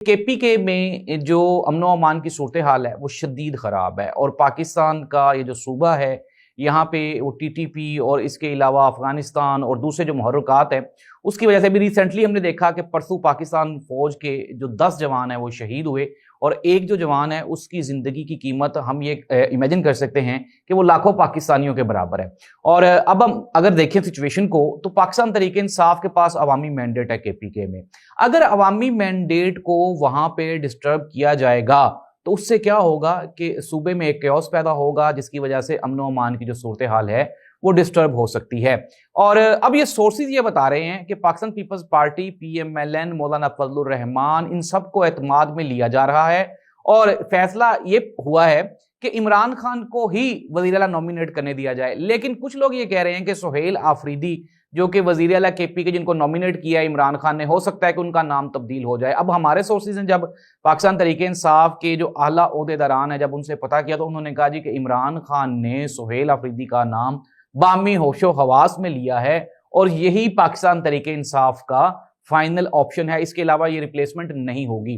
KPK में जो अमन व अमान की सूरत हाल है वो शदीद ख़राब है और पाकिस्तान का ये जो सूबा है यहाँ पे वो टीटीपी और इसके अलावा अफ़गानिस्तान और दूसरे जो मुहर्रिकात हैं उसकी वजह से भी रिसेंटली हमने देखा कि परसों पाकिस्तान फ़ौज के जो 10 जवान हैं वो शहीद हुए और एक जो जवान है उसकी ज़िंदगी की कीमत हम ये इमेजिन कर सकते हैं कि वो लाखों पाकिस्तानियों के बराबर है। और अब हम अगर देखें सिचुएशन को तो पाकिस्तान तरीके इंसाफ के पास अवामी मैंडेट है केपीके में। अगर अवामी मैंडेट को वहां पे डिस्टर्ब किया जाएगा तो उससे क्या होगा कि सूबे में एक क्योस पैदा होगा जिसकी वजह से अमन अमान की जो सूरत हाल है वो डिस्टर्ब हो सकती है। और अब ये सोर्सेज ये बता रहे हैं कि पाकिस्तान पीपल्स पार्टी पीएमएलएन मौलाना फजलुर रहमान इन सबको एतमाद में लिया जा रहा है और फैसला ये हुआ है कि इमरान खान को ही वजीर आला नॉमिनेट करने दिया जाए। लेकिन कुछ लोग ये कह रहे हैं कि सुहेल आफरीदी जो कि वजीर आला केपी के जिनको नॉमिनेट किया इमरान खान ने, हो सकता है कि उनका नाम तब्दील हो जाए। अब हमारे सोर्सेज हैं जब पाकिस्तान तरीके इंसाफ के जो आला ओहदेदारान है जब उनसे पता किया तो उन्होंने कहा जी कि इमरान खान ने सुहेल आफरीदी का नाम बामी होशो हवास में लिया है और यही पाकिस्तान तरीके इंसाफ का फाइनल ऑप्शन है, इसके अलावा ये रिप्लेसमेंट नहीं होगी।